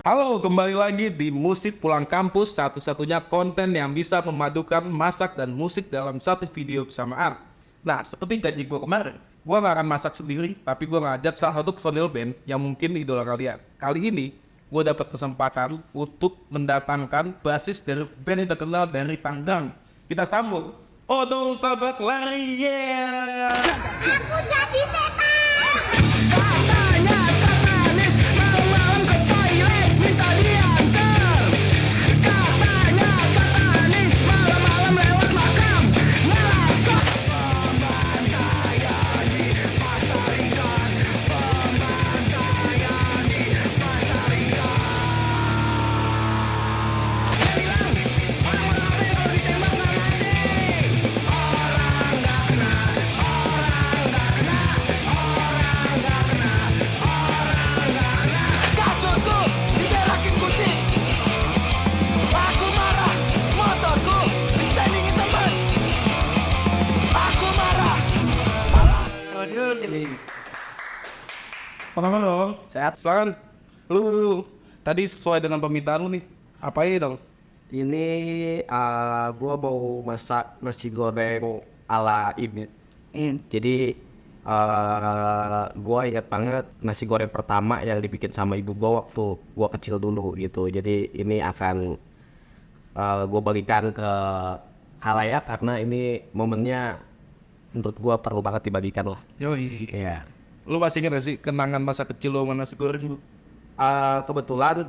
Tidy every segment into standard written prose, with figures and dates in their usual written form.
Halo, kembali lagi di Musik Pulang Kampus, satu-satunya konten yang bisa memadukan masak dan musik dalam satu video bersamaan. Nah, seperti janji gue kemarin, gue gak akan masak sendiri, tapi gue ngajak salah satu personil band yang mungkin idola kalian. Kali ini, gue dapat kesempatan untuk mendatangkan basis dari band yang terkenal dari Tangerang. Kita sambut Odong Tabak Lari, yeah! Aku jadi setan. Katanya satanis, malam-malam ke toilet minta diantar. Katanya satanis, malam-malam lewat makam ngerasa. Pembantaian di pasar ikan, pembantaian di pasar ikan. Dia bilang, orang-orang apa yang kalau ditembak nggak mati. Orang nggak kena, orang nggak kena, orang nggak kena, orang nggak kena. Kasurku digerakin kucing. Aku marah, motorku distandingin teman. Aku marah. Apa kabar dong? Sehat. Silakan. Lu tadi sesuai dengan permintaan lu nih. Apa ini dong? Ini gua mau masak nasi goreng ala ini. Jadi gua ingat banget nasi goreng pertama yang dibikin sama ibu gua waktu gua kecil dulu gitu. Jadi ini akan gua bagikan ke khalayak karena ini momennya menurut gua perlu banget dibagikan lah. Yoi. Iya. Lu masih ingat gak sih kenangan masa kecil lu sama nasi goreng lu? Kebetulan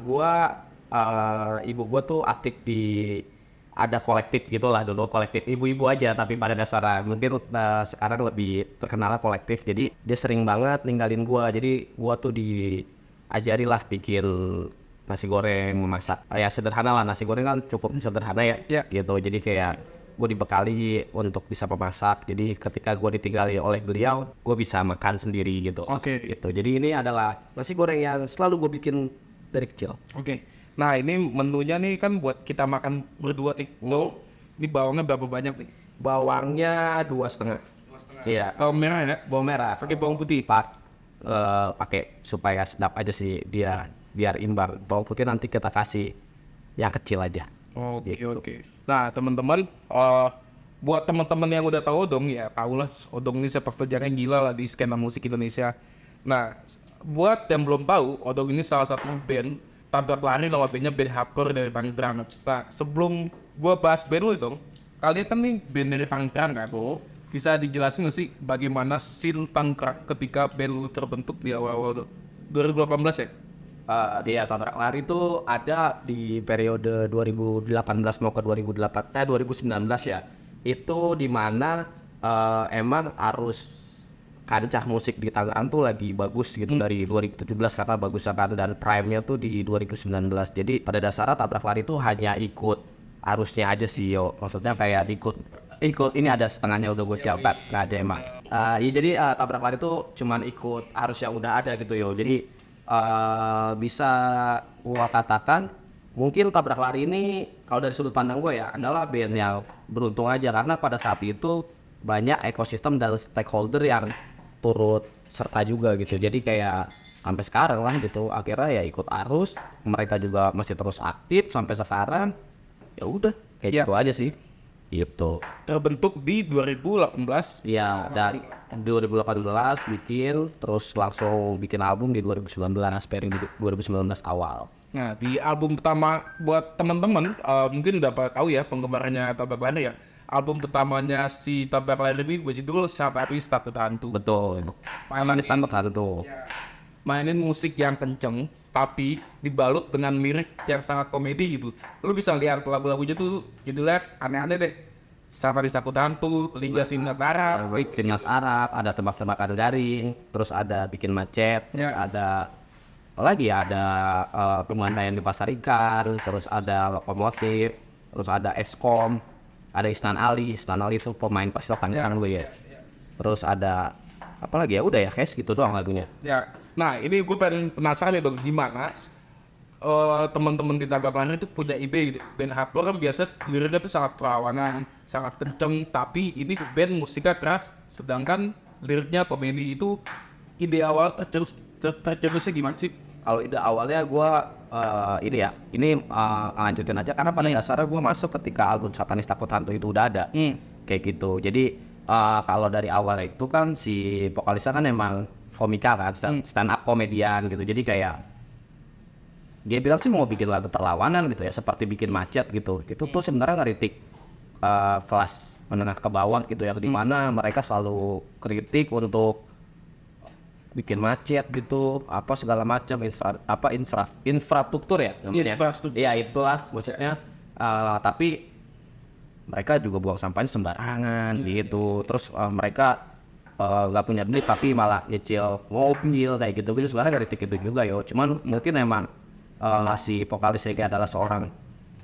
ibu gua tuh aktif di ada kolektif gitulah dulu, kolektif ibu-ibu aja tapi pada dasarnya mungkin sekarang lebih terkenal kolektif. Jadi dia sering banget ninggalin gua, jadi gua tuh diajari lah bikin nasi goreng, memasak ya sederhana lah. Nasi goreng kan cukup sederhana ya, Ya. gitu. Jadi kayak gue dibekali untuk bisa memasak, jadi ketika gue ditinggali oleh beliau gue bisa makan sendiri gitu. Oke. Gitu. Jadi ini adalah nasi goreng yang selalu gue bikin dari kecil. Oke. Nah, ini menunya nih kan buat kita makan berdua nih. Lu, ini bawangnya berapa banyak nih? Bawangnya 2,5. Iya. Bawang merah ya? Bawang merah. Pakai bawang putih. Pakai supaya sedap aja sih, biar imbang. Bawang putih nanti kita kasih yang kecil aja. Oke, Gitu. oke. Nah, teman-teman, buat teman-teman yang udah tahu Odong ya, tahu lah Odong ini sepak terjang yang gila lah di skena musik Indonesia. Nah, buat yang belum tahu, Odong ini salah satu band tabrak lari nama bandnya band hardcore dari Tangerang. Nah, sebelum gua bahas band lu dong, kalian kan nih band dari Tangerang kan? Bisa dijelasin nggak sih bagaimana scene Tangerang ketika band lu terbentuk di awal-awal 2018 ya? Dia tabrak lari itu ada di periode 2018 mau ke 2019 ya. Itu dimana emang arus kancah musik di Tangerang tuh lagi bagus gitu dari 2017 karena bagus banget, dan prime-nya tuh di 2019. Jadi pada dasarnya tabrak lari itu hanya ikut arusnya aja sih yo. Maksudnya kayak ikut ini ada setengahnya udah gue siapkan, sengaja emang. Ya jadi tabrak lari itu cuman ikut arus yang udah ada gitu yo. Jadi bisa gua katakan mungkin tabrak lari ini kalau dari sudut pandang gue ya adalah band yang beruntung aja karena pada saat itu banyak ekosistem dan stakeholder yang turut serta juga gitu. Jadi kayak sampai sekarang lah gitu, akhirnya ya ikut arus, mereka juga masih terus aktif sampai sekarang. Ya udah kayak Ya. gitu aja sih gitu. Terbentuk di 2018. Ya, dari 2018 bikin, terus langsung bikin album di 2019, periode 2019 awal. Nah, di album pertama buat teman-teman mungkin udah pada tahu ya penggemarnya Tabak Lari ya. Album pertamanya si Tabak Lari ini berjudul Siapa Itu Takut Hantu. Betul. Mainan Standar satu tuh. mainin musik yang kenceng tapi dibalut dengan lirik yang sangat komedi gitu. Lu bisa lihat lagu-lagunya tuh judulnya aneh-aneh deh. Safari Takut Hantu, Liga Sinas Arab. Bikin Nas Arab, ada tebak-tebakan daring, terus ada bikin macet, terus Ya. ada apa lagi ya, ada pemandaian di pasar ikan, terus ada lokomotif, terus ada Eskom, ada Isnan Ali itu pemain pasti Tangerang gue ya. Terus ada apa lagi ya, udah ya kayak gitu doang lagunya. Ya. Nah, ini gue pengen penasaran ya dong gimana teman-teman di Tabak Lari itu punya ide gitu. Band hardcore kan biasa liriknya tuh sangat perawanan, sangat kenceng, tapi ini band musiknya keras, sedangkan liriknya komedi. Itu ide awal tercetusnya gimana sih? kalau ide awalnya gue lanjutin aja karena pada dasarnya gue masuk ketika album Satanis Takut Hantu itu udah ada kayak gitu. Jadi kalau dari awal itu kan si vokalisnya kan emang komika kan, stand up komedian gitu. Jadi kayak dia bilang sih mau bikin lagu perlawanan gitu ya, seperti bikin macet gitu. Itu tuh sebenarnya ngeritik kelas menengah ke bawah gitu ya, di mana mereka selalu kritik untuk bikin macet gitu, apa segala macam infrastruktur ya namanya. Infrastruktur. Iya itulah maksudnya. Tapi mereka juga buang sampahnya sembarangan gitu. Terus mereka nggak punya duit tapi malah nyicil mobil kayak gitu. Gitu sebenarnya kritik itu juga yo. Cuman mungkin emang si vokalisnya kayak adalah seorang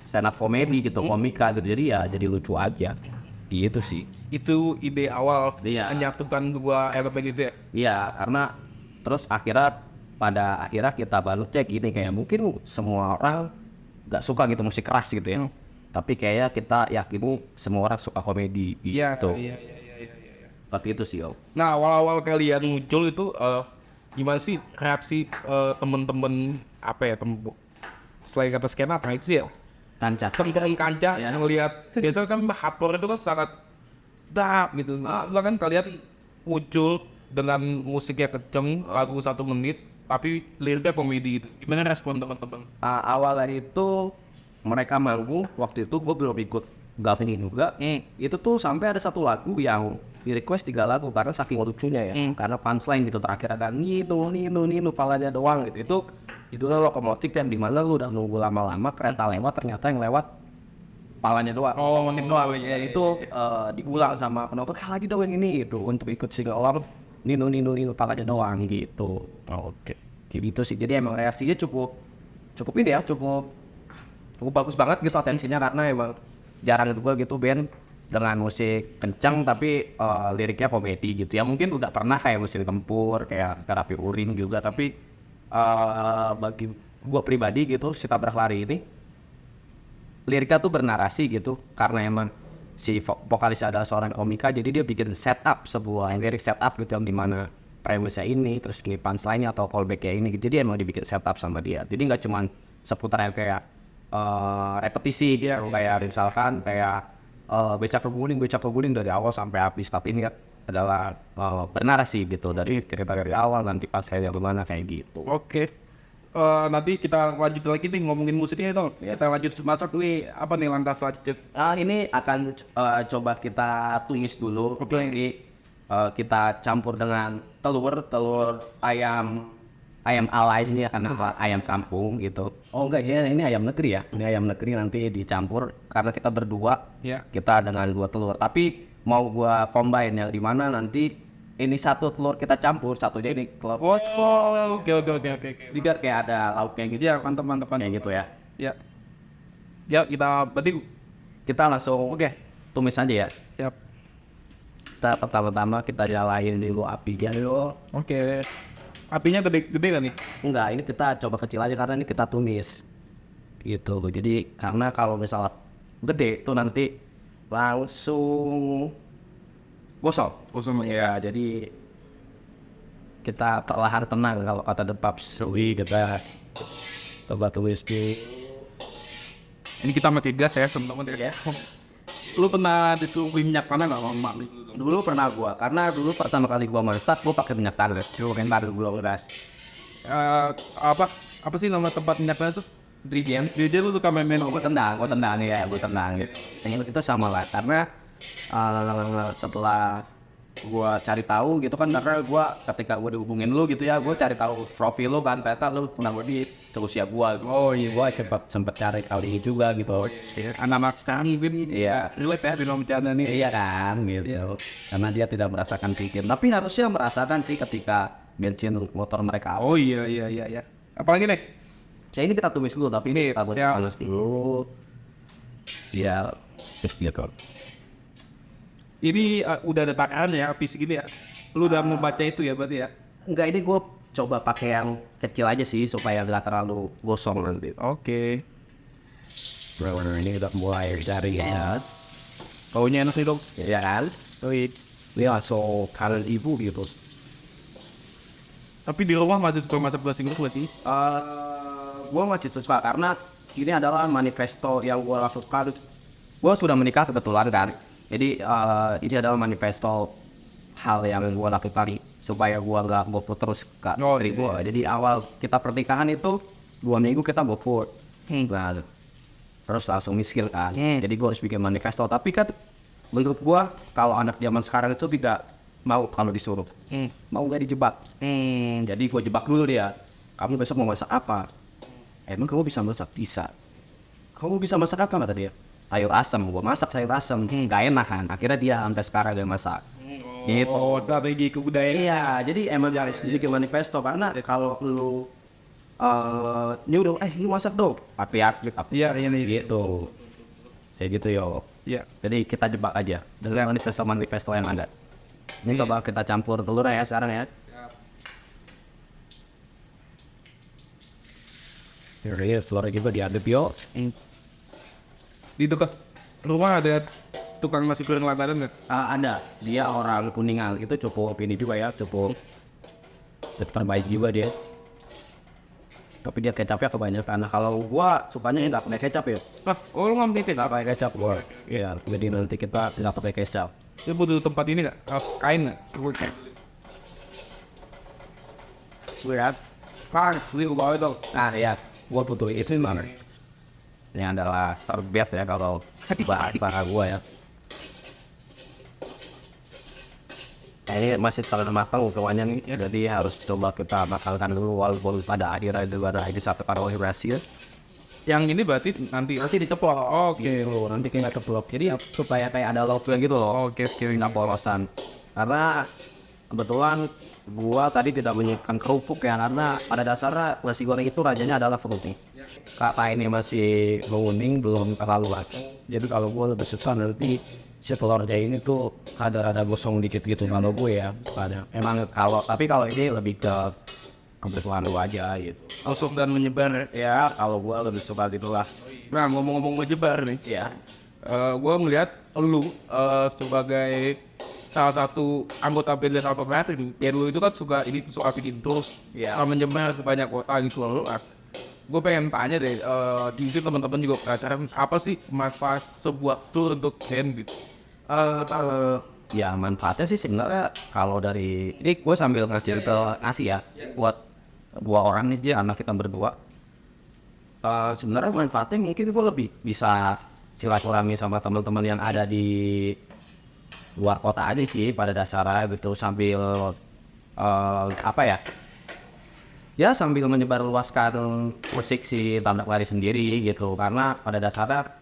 stand up comedy gitu, komika gitu. Jadi ya jadi lucu aja. Gitu sih. Itu ide awal Iya. menyatukan dua elemen itu ya. Iya, karena terus pada akhirnya kita baru cek gini kayak mungkin semua orang nggak suka gitu musik keras gitu ya. Tapi kayaknya kita yakini semua orang suka komedi gitu. Iya. Seperti itu sih, Om. Nah, awal-awal kalian muncul itu gimana sih reaksi temen-temen apa ya, selain kata skena apa sih ya? Kancah. Temen-temen kancah Ya. ngelihat biasanya kan hardcore itu kan sangat dark gitu. Setelah kan kalian muncul dengan musiknya kenceng, lagu 1 menit, tapi liriknya komedi gitu. Gimana respon teman-teman? Awalnya itu mereka manggung, waktu itu gue belum ikut gabung juga. Itu tuh sampai ada satu lagu yang di request 3 lagu karena saking lucunya ya. Karena punchline gitu terakhir ada nino palanya doang gitu. Itu lokomotif yang dimana lu udah nunggu lama-lama kereta lewat, ternyata yang lewat palanya doang. Lokomotif doang. iya. Itu diulang sama penonton, lagi dong yang ini gitu untuk ikut single along nino palanya doang gitu. Oke. Gitu sih. Jadi emang reaksinya cukup ini ya, cukup bagus banget gitu atensinya karena emang jarang juga gitu band dengan musik kencang tapi liriknya komedi gitu ya. Mungkin udah pernah kayak musik tempur kayak terapi urin juga, tapi bagi gua pribadi gitu si Tabrak Lari ini liriknya tuh bernarasi gitu karena emang si vokalis adalah seorang komika, jadi dia bikin setup sebuah lirik setup gitu yang dimana premisnya ini terus ini punchline-nya atau callback-nya ini gitu. Jadi emang dibikin setup sama dia, jadi nggak cuman seputar yang kayak repetisi gitu, kayak misalkan kayak becak keguling dari awal sampai habis, tapi ini adalah bernarasi gitu dari cerita dari awal nanti pas saya gimana kayak gitu. Oke. Nanti kita lanjut lagi nih ngomongin musiknya itu. Kita lanjut masuk nih apa nih lantas lanjut. Ini akan coba kita tumis dulu. Jadi kita campur dengan telur ayam lainnya karena ayam kampung gitu. Oh enggak ya, ini ayam negeri ya. Ini ayam negeri nanti dicampur karena kita berdua. Ya. Kita dengan 2 telur. Tapi mau gua combine yang di mana nanti ini 1 telur kita campur, satunya ini telur. Oke. Biar kayak ada lauknya gitu. Ya, mantap. Kayak gitu ya. Ya, kita berarti Kita langsung tumis aja ya. siap. Kita pertama-tama kita nyalain dulu apinya dulu. Oke. Apinya gede kan nih? Enggak, ini kita coba kecil aja karena ini kita tumis. Gitu. Jadi karena kalau misalnya gede tuh nanti langsung gosong ya. Jadi kita perlahan tenang kalau kata The Paps. Kita coba tumis dulu. Ini kita pakai gas ya, teman-teman ya. Lu pernah disuruh minyak mana nggak sama emak lu? Dulu pernah gua, karena dulu pertama kali gua masak gua pakai minyak tanah. Coba pakai tanah gula beras. Apa sih nama tempat minyaknya tuh? Ingredient. Dia lu suka main-main Gue tendang gitu. Yang itu sama lah, karena setelah gue cari tahu gitu kan, karena gue ketika gue dihubungin lu gitu ya, gue cari tahu profil lu kan, ternyata lu pernah di seusia gue. Oh iya, gue sempet cari kali ini juga gitu. anak-anak sekarang mungkin Iya. relate ya di dalam bercanda nih. Iya kan gitu. Karena dia tidak merasakan pikir, tapi harusnya merasakan sih ketika bensin motor mereka. Oh iya. Apalagi nih? Ya ini kita tumis dulu, tapi ini kita buat siap. panas dulu. Biar gitu. Ini udah ada takaran ya, api segini ya. Lu udah membaca itu ya berarti ya? Enggak, ini gue coba pakai yang kecil aja sih supaya nggak terlalu gosong nanti. Oke. Ini udah mulai dari ya, Baunya enak nih dong. ya kan? Ini langsung kanan ibu gitu. Tapi di rumah masih suka masak nasi goreng berarti? Gue masih suka karena ini adalah manifesto yang gue lakukan. Gue sudah menikah kebetulan kan, jadi ini adalah manifesto hal yang gue lakukan supaya gue nggak GoFood terus ke istri gue. Jadi awal kita pernikahan itu 2 minggu kita GoFood, nah, terus langsung miskin kan. Jadi gue harus bikin manifesto. Tapi kan menurut gue kalau anak zaman sekarang itu tidak mau kalau disuruh, mau nggak dijebak. Jadi gue jebak dulu dia. Kamu besok mau masak apa? Emang kamu bisa masak? Bisa. Kamu bisa masak apa kata dia? Sayur asam. Gue masak sayur asam. Gak enak kan. Akhirnya dia sampai sekarang gak masak. Gitu. Oh, strategi kebudayaan. Iya. Jadi emang harus bikin manifesto. Karena kalau lu nyuruh, lu masak dong. Patriarki. Iya, Gitu. Kayak gitu yo. Iya. Jadi kita jebak aja dengan manifesto yang ada. Ini coba kita campur telur ya sekarang ya. Ini telur juga diaduk yo. Di dekat rumah ada tukang nasi goreng langganan nggak? Ada. Dia orang Kuningan. Itu cukup ini juga ya. Cukup terbaik juga dia. Tapi dia kecapnya kebanyakan. Nah kalau gua sukanya nggak pakai kecap ya. Oh, lu nggak pakai Nggak pakai kecap gua. Iya. Jadi nanti kita nggak pakai kecap. Dia butuh tempat ini nggak? Kaos kain nggak? Lihat. Kan, lu bawa itu. Nah ya. Gua butuh itu mana? Ini adalah terbias ya kalau bahasa gua ya. Nah, ini masih terlalu matang ukurannya nih, jadi harus coba kita makalkan dulu walaupun pada akhirnya itu ada ini sampai pada berhasil. Yang ini berarti nanti Diceplok. Oke. Gitu, nanti kayak ceplok. Jadi supaya kayak ada lobster gitu loh. Oke. Nggak polosan. Karena kebetulan gua tadi tidak menyiapkan kerupuk ya, karena pada dasarnya nasi goreng itu rajanya adalah kerupuk. Kata ini masih menguning, belum terlalu matang. Jadi kalau gua lebih suka nanti si telurnya ini tuh ada gosong dikit gitu kalau gue ya. Emang tapi kalau ini lebih ke kebutuhan lu aja gitu. Langsung dan menyebar. Ya kalau gua lebih suka gitulah. Nah, ngomong-ngomong menyebar nih. Ya. Gue melihat lu sebagai salah satu anggota band dan Alphabet ini. Ya lu itu kan suka bikin terus. Iya. Menyebar sebanyak kota di seluruh. Gue pengen tanya deh, mungkin teman-teman juga penasaran apa sih manfaat sebuah tour untuk band gitu? Ya manfaatnya sih sebenarnya kalau dari ini gue sambil ngasih ya buat 2 orang nih dia anak kita berdua. Sebenarnya manfaatnya mungkin gue lebih bisa silaturahmi sama teman-teman yang ada di luar kota aja sih pada dasarnya gitu sambil ya sambil menyebarluaskan musik si Tabrak Lari sendiri gitu. Karena pada dasarnya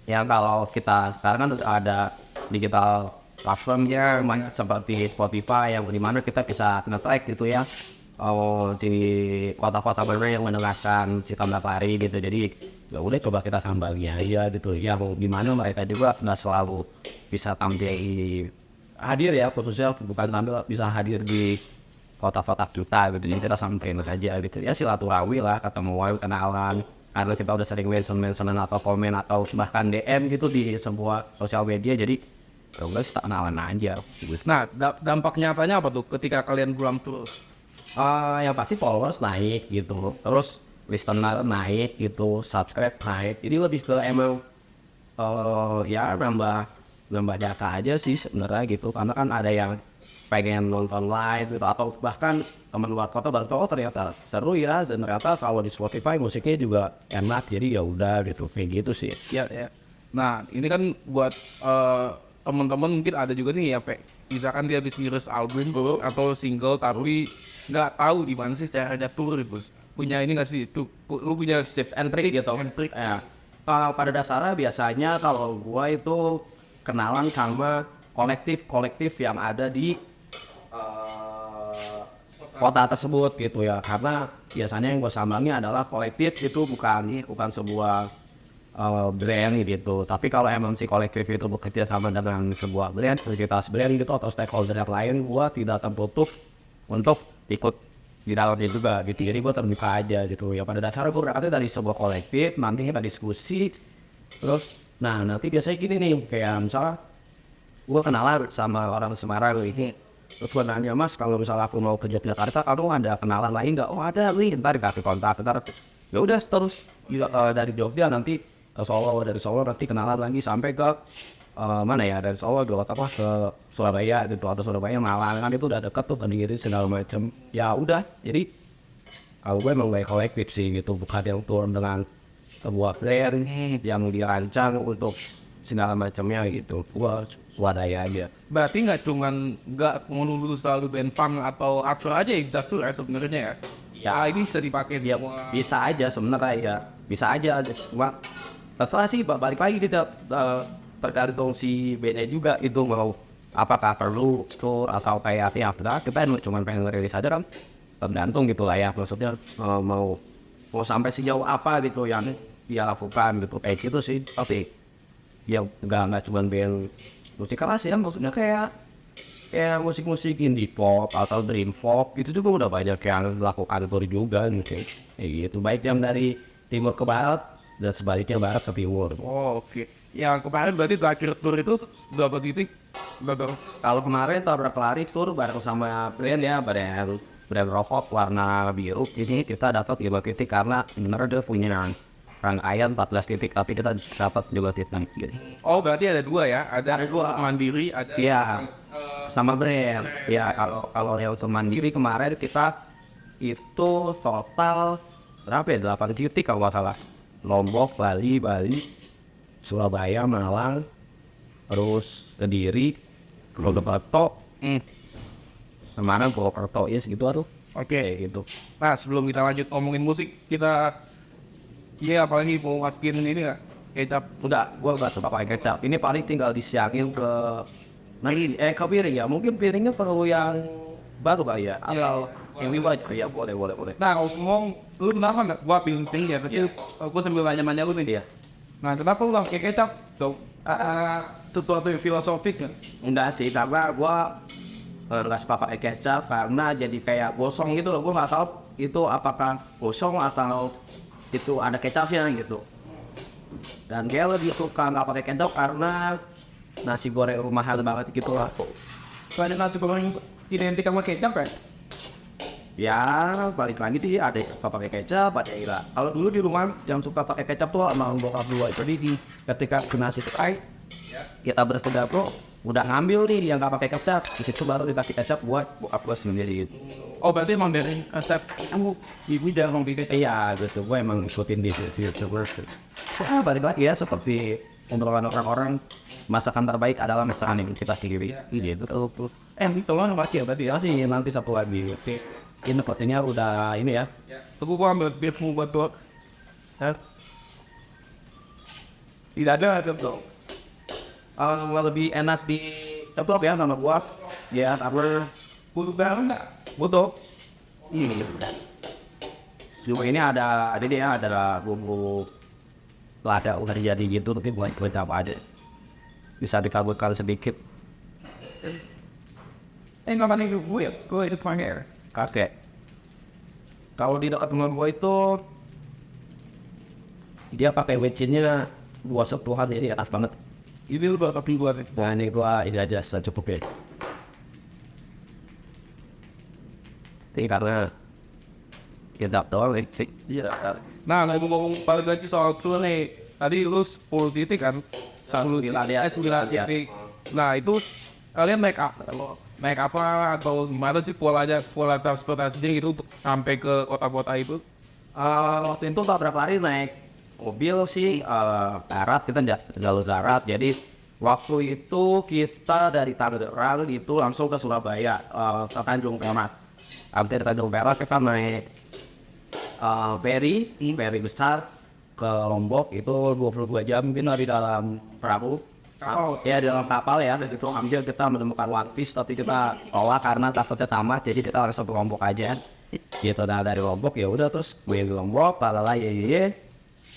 ya kalau kita sekarang kan ada digital platformnya seperti Spotify yang dimana kita bisa nge-track gitu ya di kota-kota baru yang mendengarkan si Tabrak Lari gitu. Jadi ya udah coba kita sambalnya aja gitu ya, gimana mereka juga nggak selalu bisa hadir ya, khususnya bukan tampil, bisa hadir di kota-kota kita gitu. Jadi kita sampein aja gitu ya, silaturahmi lah, ketemu kenalan karena kita udah sering mention atau komen atau bahkan DM gitu di sebuah sosial media. Jadi ya udah kita kenalan aja gitu. Nah, dampak nyatanya apa tuh ketika kalian pulang terus? Yang pasti followers naik gitu, terus listener naik gitu, subscribe naik. Jadi lebih ke emang ya nambah data aja sih sebenarnya gitu. Karena kan ada yang pengen nonton live gitu, atau bahkan teman luar kota baru tahu ternyata seru ya, dan ternyata kalau di Spotify musiknya juga enak. Jadi ya udah gitu, kayak gitu sih. Ya. Nah, ini kan buat teman-teman mungkin ada juga nih ya, misalkan dia habis ngiris album atau single tapi nggak tahu di mana sih caranya tour gitu. Punya ini nggak sih itu? Lu punya Tips and trick gitu. Ya. Pada dasarnya biasanya kalau gua itu kenalan sama kolektif yang ada di kota tersebut gitu ya. Karena biasanya yang gua sambangnya adalah kolektif itu bukan sebuah brand gitu. Tapi kalau emang si kolektif itu bekerja sama dengan sebuah brand, komunitas brand gitu atau stakeholder yang lain, gua tidak tertutup untuk ikut di dalamnya juga gitu. Jadi gue terbuka aja gitu ya. Pada dasarnya gue berangkatnya dari sebuah kolektif, nanti kita diskusi terus. Nah nanti biasanya gini nih, kayak misalnya gue kenalan sama orang Semarang ini, Terus gue nanya, Mas, kalau misalnya aku mau kerja di Jakarta, kamu ada kenalan lain nggak? Oh ada nih, ntar dikasih kontak, ntar ya udah terus dari Jogja nanti ke Solo, dari Solo nanti kenalan lagi sampai ke mana ya, dari Solo ke apa ke Surabaya gitu, atau Surabaya Malang kan itu udah deket tuh, Kediri segala macam. Ya udah, jadi kalau gue emang kolektif sih gitu, bukan yang turun dengan sebuah brand yang dirancang untuk segala macamnya gitu. Gua swadaya aja. Berarti nggak melulu selalu band punk atau hardcore aja yang bisa tour ya sebenarnya ya? Ya ini bisa dipakai Ya semua. bisa aja sebenarnya ya, bisa aja. Cuma terserah sih, balik lagi kita tergantung si bandnya juga itu mau apakah perlu tour atau kayak ya kita cuma pengen rilis aja kan, tergantung gitu lah ya, maksudnya mau sampai sejauh apa gitu yang dia lakukan gitu, kayak gitu sih. Tapi ya nggak cuma band musik keras ya, maksudnya kayak musik-musik indie pop atau dream pop itu juga udah banyak yang lakukan tour juga gitu, kayak gitu, baik yang dari timur ke barat dan sebaliknya barat ke timur. Oh, oke. Yang kemarin berarti terakhir tour itu berapa titik? Berapa? Kalau kemarin tahun berkelari tour bareng sama brand ya, brand rokok warna biru. Ini kita dapat 5 titik karena benar dia punya rangkaian 14 titik, tapi kita dapat 2 titik gitu. Oh, berarti ada dua ya? Ada dua mandiri, ada Iya, sama brand. Ya kalau yang mandiri kemarin kita itu total berapa ya? 8 titik kalau nggak salah. Lombok, Bali, Surabaya, Malang, terus Kediri, Purwokerto, Semarang, Purwokerto, ya segitu tuh. Oke. Gitu. Nah, sebelum kita lanjut ngomongin musik, kita apalagi mau masukin ini nggak? Kecap. Udah, gua nggak suka pakai kecap. Ini paling tinggal disiangin ke ke piring ya. Mungkin piringnya perlu yang baru kali ya. Atau yang lebih baik. Ya boleh. Nah, kalau ngomong, lu kenapa nggak gua pilih ya? Tapi gua sambil nanya-nanya lu nih. Iya. Nah, kenapa lu nggak pakai kecap? Tuh, sesuatu yang filosofis ya? Enggak sih, karena gua nggak suka pakai kecap karena jadi kayak gosong gitu loh. Gua nggak tahu itu apakah gosong atau itu ada kecapnya gitu. Dan dia lebih suka nggak pakai kecap karena nasi goreng rumahan banget gitu lah. Soalnya nasi goreng identik sama kecap kan? Ya balik lagi sih, ada yang suka pakai kecap, ada yang enggak. Kalau dulu di rumah yang suka pakai kecap tuh sama bokap dua. Jadi ketika ke nasi terai, kita bersedia bro, udah ngambil nih yang nggak pakai kecap, di situ baru dikasih kecap buat bokap gua sendiri gitu. Oh, berarti emang dari resep ibu jarang pakai kecap. Iya gitu, gue emang ngikutin di YouTuber. Wah balik lagi ya, seperti obrolan orang-orang, masakan terbaik adalah masakan yang kita sendiri. Gitu tuh. Ini tolong masih ya berarti ya? Masih nanti satu lagi. Ini sepertinya udah ini ya. Tunggu gua ambil beermu buat tuh. Tidak ada tuh. Lebih enak di ceplok ya nama gua. Ya, karena Butuh baru nggak? butuh. Ini cuma ini ada dia ada bumbu lada udah jadi gitu, tapi buat apa aja. Bisa dikabutkan sedikit. Namanya gue ya? Gue itu pakai. Kakek. Kalau di dekat rumah gua itu dia pakai wecinnya gua sentuhan, jadi enak banget. Ini lu bakal keluar nih. Nah ini gua ini aja secukupnya. Ini karena kita doang sih. Iya. Nah, ngomong balik lagi soal tour nih. Tadi lu 10 titik kan? 10 titik. 9 titik. Nah, itu kalian naik apa atau gimana sih pola transportasinya gitu untuk sampai ke kota-kota itu? Waktu itu beberapa hari naik mobil sih darat, kita jalur darat. Jadi waktu itu kita dari Tangerang itu langsung ke Surabaya, ke Tanjung Perak. Habis dari Tanjung Perak kita naik ferry besar ke Lombok, itu 22 jam kita di dalam perahu. Ya di dalam kapal ya, dan itu ambil kita menemukan One Piece, tapi kita tolak karena takutnya tamat, jadi kita langsung ke Lombok aja. Gitu, nah dari Lombok ya udah terus gue di Lombok,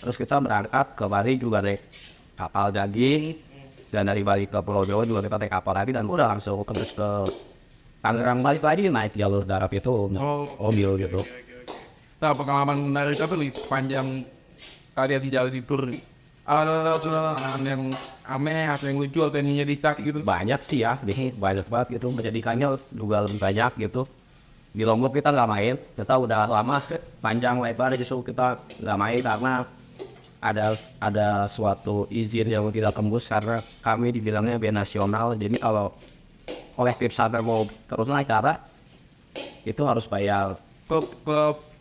terus kita berangkat ke Bali juga naik kapal daging, dan dari Bali ke Pulau Jawa juga kita naik kapal lagi, dan udah langsung terus ke Tangerang balik lagi naik jalur darat itu mobil gitu. Nah, pengalaman menarik apa nih sepanjang kalian di jalan di tour nih? yang aneh atau yang lucu atau yang menyedihkan gitu? Banyak sih ya, nih banyak banget gitu. Menjadikannya juga lebih banyak gitu. Di Lombok kita nggak main, kita udah lama panjang lebar justru kita nggak main karena ada suatu izin yang tidak tembus karena kami dibilangnya band nasional. Jadi kalau kolektif sadar mau terus acara itu harus bayar Ke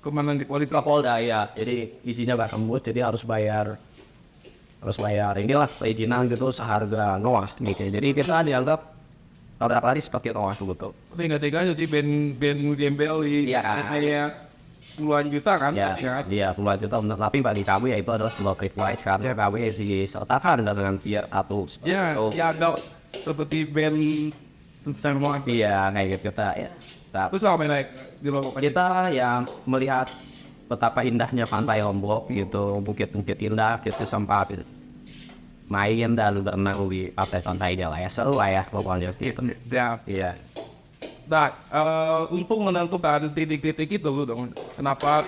kemana di ke Polda ya. Jadi izinnya nggak tembus, jadi harus bayar inilah perizinan gitu seharga noas gitu. Jadi kita dianggap tabrak lari seperti noas gitu. Tiga-tiganya sih band gembel di Iya kan? kayak puluhan juta kan? Ya, kan? dia puluhan juta benar. Tapi bagi kami ya itu adalah sebuah privilege karena kami disertakan dengan tier 1. Ya, ya agak seperti band sebesar banget. Iya, kayak gitu kita ya. Terus apa yang naik di Lombok? Kita ya melihat betapa indahnya pantai Lombok gitu, bukit-bukit indah, gitu sempat main dan berenang di pantai-pantainya lah ya, seru lah ya pokoknya gitu. Ya, Iya. nah, untuk menentukan titik-titik itu dong, kenapa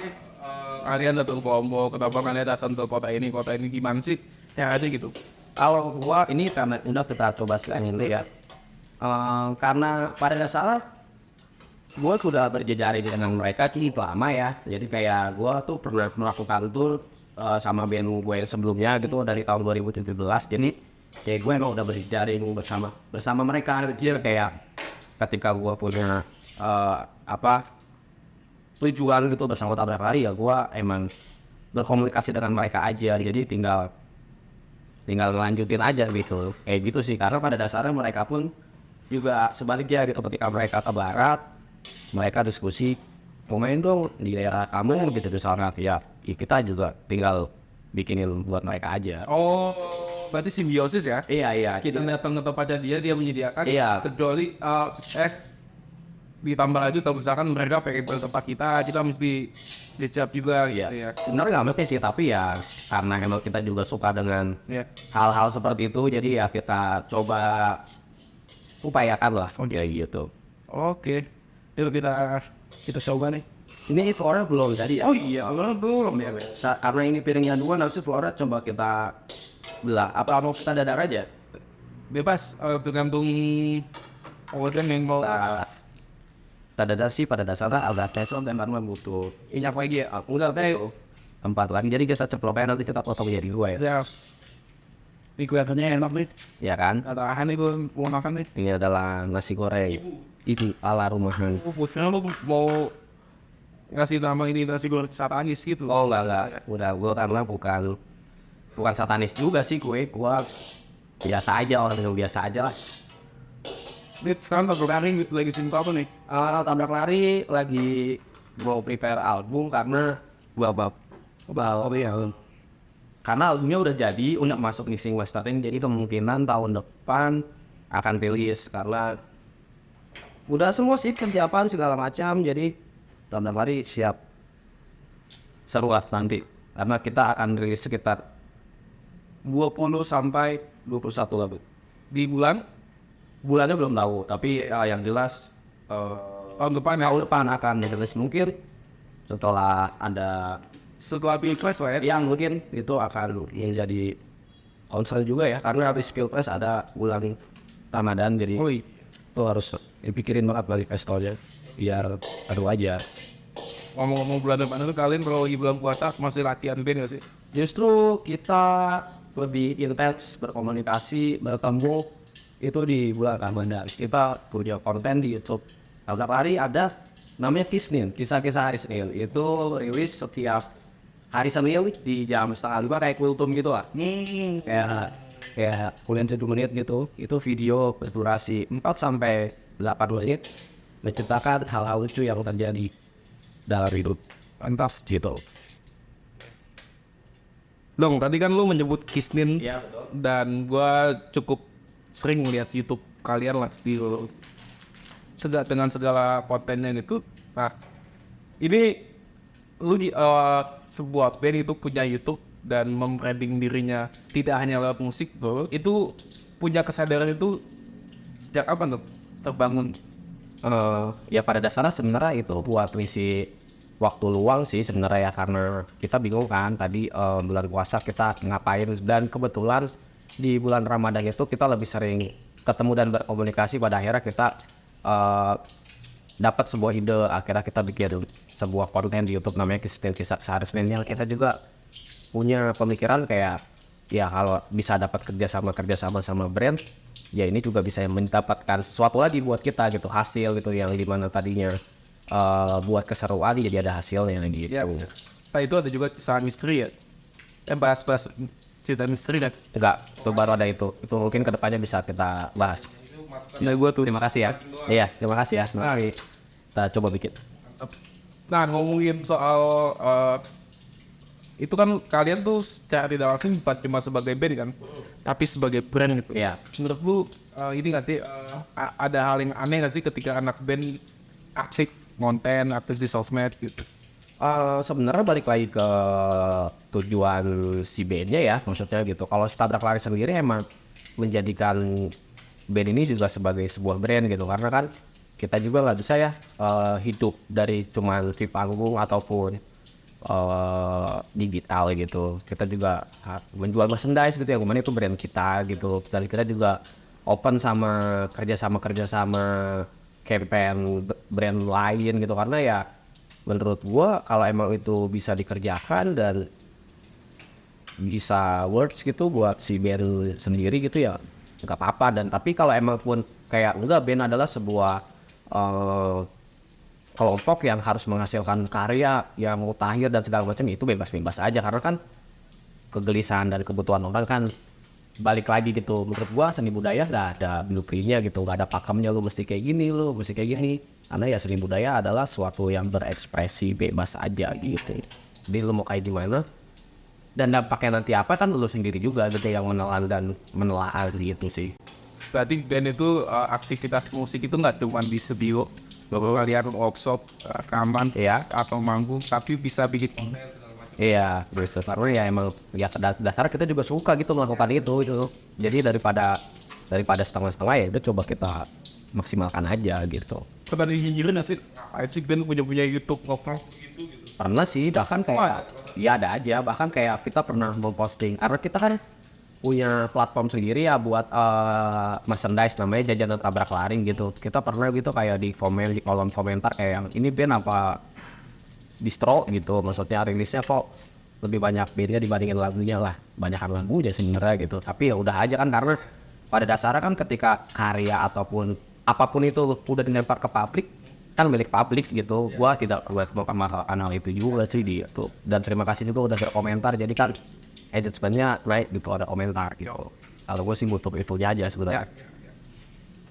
kalian datang ke Lombok, kenapa kalian datang ke kota ini gimana sih? Ya aja gitu. Kalau gua ini karena udah kita coba sekalian ya. Karena pada dasarnya gua sudah berjejaring dengan mereka cukup lama ya. Jadi kayak gua tuh pernah melakukan tour sama band gue yang sebelumnya gitu dari tahun 2017. Jadi kayak gue emang udah berjejaring bersama mereka. Jadi kayak ketika gua punya tujuan gitu bersama tabrak lari ya gua emang berkomunikasi dengan mereka aja. Jadi tinggal lanjutin aja gitu. Kayak gitu sih karena pada dasarnya mereka pun juga sebaliknya gitu ketika mereka ke barat mereka diskusi mau main dong di daerah kamu gitu misalnya ya kita juga tinggal bikinin buat mereka aja. Oh, berarti simbiosis ya? Iya Kita datang ke tempatnya dia menyediakan. Iya. Kecuali ditambah lagi kalau misalkan mereka pengen ke tempat kita mesti siap juga gitu ya. Sebenarnya nggak mesti sih tapi ya karena emang kita juga suka dengan Ya. hal-hal seperti itu jadi ya kita coba upayakan lah kayak gitu. Oke, itu kita coba nih. Ini Flora belum jadi ya? Oh iya, belum ya. Karena ini piringnya dua, nanti Flora coba kita belah. Apa mau kita dadar aja? Bebas, tergantung organ yang mau. Kita dadar sih pada dasarnya agak teson dan karena butuh Minyak lagi ya. aku nggak tahu tempat lagi. Jadi kita ceploknya nanti kita potong jadi dua ya. Ya. Ini kelihatannya enak nih. Ya kan? Tahan nih gue mau makan nih. Ini adalah nasi goreng. Itu ala rumahan. Putihnya lu mau ngasih nama ini nasi goreng satanis gitu. Oh enggak. Udah gue karena bukan satanis juga sih gue biasa aja orang yang biasa aja lah. Ini sekarang tabrak lari lagi sibuk apa nih? Tabrak lari lagi mau prepare album karena karena albumnya udah jadi, udah masuk mixing mastering, jadi kemungkinan tahun depan akan rilis karena udah semua sih persiapan segala macam, jadi tabrak lari siap seru lah nanti karena kita akan rilis sekitar 20 sampai 21 lagu. Di Bulannya belum tahu, tapi yang jelas tahun depan ya. tahun depan akan dirilis mungkin setelah ada Setelah pilpres lah ya. yang mungkin itu akan menjadi konser juga ya karena habis pilpres ada bulan Ramadan jadi Oi. itu harus dipikirin banget balik festivalnya biar aduh aja. Ngomong-ngomong bulan depan itu kalian kalau lagi bulan puasa masih latihan band gak sih? Justru kita lebih intens berkomunikasi bertemu itu di bulan Ramadan. Kita punya konten di YouTube. Tabrak lari ada namanya Kisnin, kisah-kisah hari Senin. Itu rilis setiap hari Senin di jam 4:30 kayak kultum gitu lah. Kayak kuliah 1 menit gitu. Itu video berdurasi 4 sampai 8 menit menceritakan hal-hal lucu yang terjadi dalam hidup. Mantap gitu. Dong, tadi kan lu menyebut Kisnin. Iya, betul. Dan gua cukup sering melihat YouTube kalian lah dengan segala kontennya gitu. Nah, ini lu sebuah band itu punya YouTube dan membranding dirinya tidak hanya lewat musik, itu punya kesadaran itu sejak apa tuh terbangun? Ya pada dasarnya sebenarnya itu buat waktu luang sih sebenarnya ya, karena kita bingung kan tadi bulan puasa kita ngapain, dan kebetulan di bulan Ramadan itu kita lebih sering ketemu dan berkomunikasi. Pada akhirnya kita dapat sebuah ide, akhirnya kita bikin sebuah konten di YouTube namanya Kisah Saharismen, yang kita juga punya pemikiran kayak ya kalau bisa dapat kerjasama sama brand, ya ini juga bisa mendapatkan sesuatu lagi buat kita gitu, hasil gitu yang dimana tadinya buat keseruan jadi ada hasilnya gitu. Iya. Setelah itu ada juga kisah misteri ya. Bahas-bahas cerita misteri dan Enggak, itu baru ada itu mungkin kedepannya bisa kita bahas. nah gue tuh. Terima kasih ya. Iya, terima kasih ya. Mari kita coba bikin. Nah, ngomongin soal itu kan kalian tuh secara tidak langsung bukan cuma sebagai band kan, tapi sebagai brand gitu. Iya. Menurut lu ini nggak sih ada hal yang aneh nggak sih ketika anak band aktif konten, aktif di sosmed gitu? Sebenarnya balik lagi ke tujuan si bandnya ya, maksudnya gitu. Kalau si Tabrak Lari sendiri emang menjadikan band ini juga sebagai sebuah brand gitu, karena kan kita juga nggak bisa ya hidup dari cuman di panggung ataupun digital gitu. Kita juga menjual merchandise gitu, yang mana itu brand kita gitu. Dan kita juga open sama kerjasama campaign brand lain gitu, karena ya menurut gua kalau emang itu bisa dikerjakan dan bisa works gitu buat si band sendiri gitu ya nggak apa-apa. Dan tapi kalau emang pun kayak enggak, band adalah sebuah kelompok yang harus menghasilkan karya yang mutakhir dan segala macam, itu bebas-bebas aja, karena kan kegelisahan dan kebutuhan orang kan balik lagi gitu. Menurut gua seni budaya nggak ada blueprintnya gitu, nggak ada pakemnya lu mesti kayak gini, lu mesti kayak gini, karena ya seni budaya adalah suatu yang berekspresi bebas aja gitu. Jadi lu mau kayak gimana dan dampaknya nanti apa kan lu sendiri juga gitu yang menelan dan menelaah gitu sih. Berarti band itu aktivitas musik itu nggak cuma di studio, bahwa kalian workshop, rekaman, Iya. atau manggung, tapi bisa bikin konten. Iya, gitu. Karena ya emang ya dasarnya kita juga suka gitu melakukan itu gitu. Jadi daripada setengah-setengah ya udah coba kita maksimalkan aja gitu. Pernah dihinjirin nggak sih? Ngapain sih band punya YouTube ngomong gitu? Pernah sih, bahkan kayak ya ada aja, bahkan kayak kita pernah memposting, karena kita kan punya platform sendiri ya buat merchandise namanya Jajanan Tabrak Lari gitu. Kita pernah gitu kayak di kolom komentar kayak yang ini band apa distro gitu, maksudnya rilisnya kok lebih banyak bandnya dibandingin lagunya lah, banyakan lagunya sebenarnya gitu. Tapi ya udah aja kan, karena pada dasarnya kan ketika karya ataupun apapun itu udah dilempar ke publik kan milik publik gitu. Gua tidak buat kanal itu juga sih di YouTube, dan terima kasih juga udah berkomentar, jadi kan engagementnya right gitu, ada komentar gitu. Kalau gue sih butuh itu aja sebenarnya.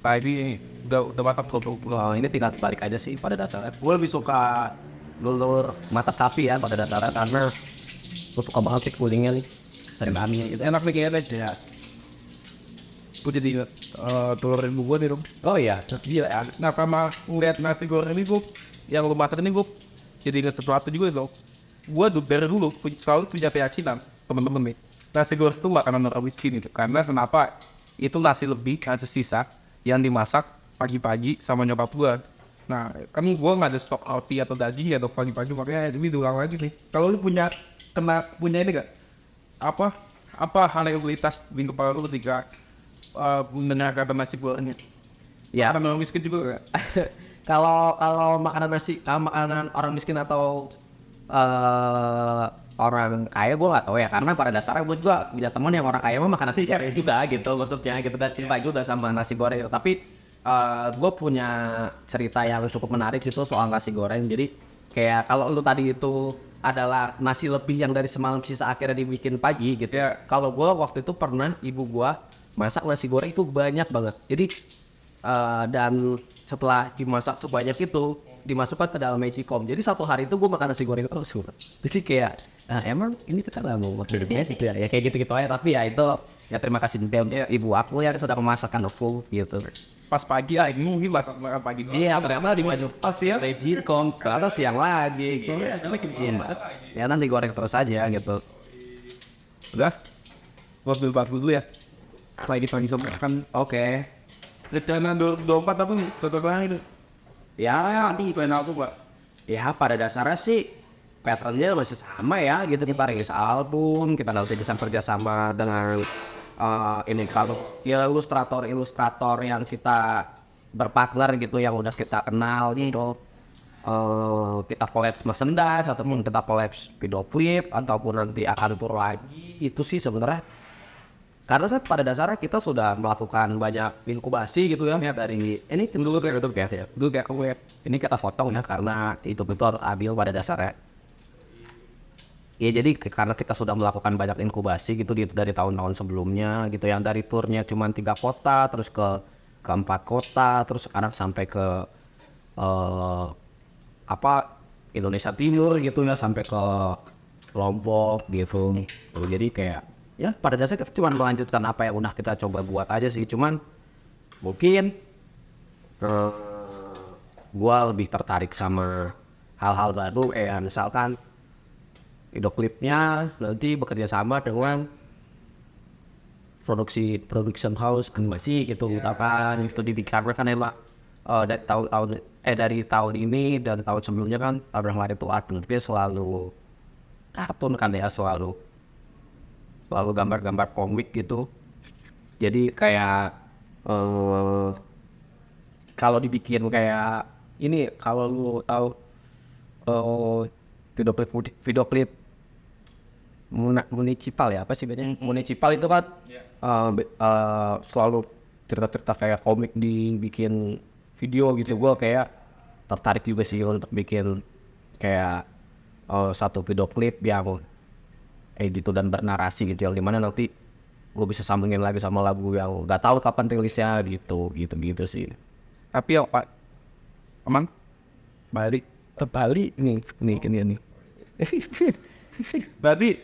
Nah ini udah mantap tuh. Ini tinggal sebalik aja sih pada dasarnya. Gue lebih suka gelur mata sapi ya pada dasarnya, karena gue suka banget sih kulingnya nih, seremamnya gitu. Enak nih kayaknya ya. Gue jadi ingat telur gue nih dong. Oh iya, Gila ya. Nah sama ngeliat nasi goreng ini gue, yang lu masak ini gue jadi ingat sesuatu juga dong. Gue dari dulu selalu punya keyakinan temen-temen nih, nasi goreng itu makanan orang miskin gitu. Karena kenapa? Itu nasi lebih, nasi sisa yang dimasak pagi-pagi sama nyokap gue. Nah kan gue nggak ada stok roti atau daging ya dok pagi-pagi, makanya ini diulang lagi nih. Kalau lu punya ini gak? Apa hal yang lintas di kepala lu ketika mendengarkan nasi gorengnya? ya. Makanan orang miskin juga gak? Kalau makanan orang miskin atau orang kaya gue nggak tahu ya, karena pada dasarnya gue juga punya teman yang orang kaya mah makan nasi goreng juga gitu, maksudnya gitu, dan cinta juga sama nasi goreng itu. Tapi gue punya cerita yang cukup menarik gitu soal nasi goreng. Jadi kayak kalau lu tadi itu adalah nasi lebih yang dari semalam sisa akhirnya dibikin pagi gitu. Ya. Kalau gue waktu itu pernah ibu gue masak nasi goreng itu banyak banget. Jadi dan setelah dimasak sebanyak itu dimasukkan ke dalam magicom. Jadi satu hari itu gue makan nasi goreng terus. Jadi kayak emang ini kita nggak mau makan gitu ya kayak gitu aja. Tapi ya itu ya terima kasih juga ibu aku yang sudah memasakkan full gitu. Pas pagi ini mungkin makan pagi. Iya, ternyata di maju pas ya magicom ke atas siang lagi gitu. Ya nanti goreng terus aja gitu. Udah, gue beli dulu ya. Lagi sama kan. Oke. Rencana 2024 tapi tetap lagi. Ya Aduh, pengen aku pak. Ya pada dasarnya sih patternnya masih sama ya gitu, kita rilis album, kita nggak usah kerja sama dengan ini kalau ya ilustrator yang kita berpartner gitu yang udah kita kenal gitu. Kita collab merchandise ataupun kita collab video clip ataupun nanti akan tur lagi itu sih sebenarnya karena pada dasarnya kita sudah melakukan banyak inkubasi gitu ya dari ini dulu kayak ini kita potong ya karena itu harus adil pada dasarnya ya jadi karena kita sudah melakukan banyak inkubasi gitu dari tahun-tahun sebelumnya gitu yang dari turnya cuma 3 kota terus ke 4 kota terus sekarang sampai ke Indonesia Timur gitu ya sampai ke Lombok gitu. Jadi kayak ya pada dasarnya kita cuma melanjutkan apa yang udah kita coba buat aja sih. Cuman mungkin gua lebih tertarik sama hal-hal baru misalkan video klipnya nanti bekerja sama dengan production house masih gitu misalkan itu dibicarakan emang dari tahun ini dan tahun sebelumnya kan Abraham Hari itu art dia selalu kartun kan ya selalu gambar-gambar komik gitu jadi kayak kalau dibikin kayak ini kalau lu tahu video klip municipal ya apa sih bedanya municipal itu kan selalu cerita-cerita kayak komik dibikin video gitu gue kayak tertarik juga sih untuk bikin kayak satu video klip yang gitu dan bernarasi gitu yang dimana nanti gue bisa sambungin lagi sama lagu yang nggak tahu kapan rilisnya gitu sih. Tapi ya Pak, aman? Bali nih. Berarti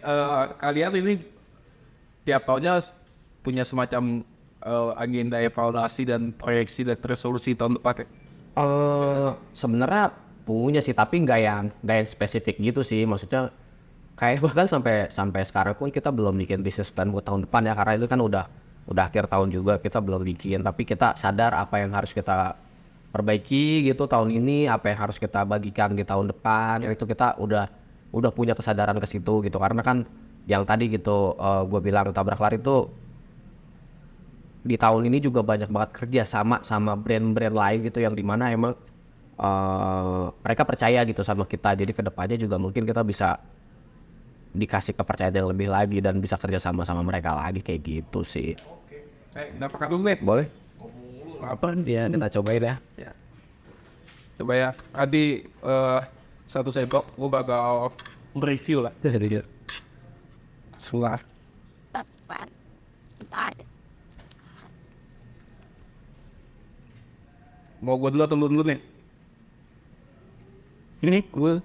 kalian ini tiap tahunnya punya semacam agenda evaluasi dan proyeksi dan resolusi tahun depan. Sebenarnya punya sih tapi nggak yang spesifik gitu sih maksudnya kayak bahkan sampai sekarang pun kita belum bikin bisnis plan buat tahun depan ya karena itu kan udah akhir tahun juga kita belum bikin tapi kita sadar apa yang harus kita perbaiki gitu tahun ini apa yang harus kita bagikan di tahun depan itu kita udah punya kesadaran ke situ gitu karena kan yang tadi gitu gue bilang tabrak lari itu di tahun ini juga banyak banget kerja sama brand-brand lain gitu yang dimana emang mereka percaya gitu sama kita jadi kedepannya juga mungkin kita bisa dikasih kepercayaan yang lebih lagi dan bisa kerja sama mereka lagi kayak gitu sih. Dapat dulu nih? Boleh? Apa dia kita cobain ya? Coba ya. Tadi satu sendok gue bakal review lah. Sebelah. Tepat. Bentar. Mau gue dulu atau lu dulu nih? Ini gue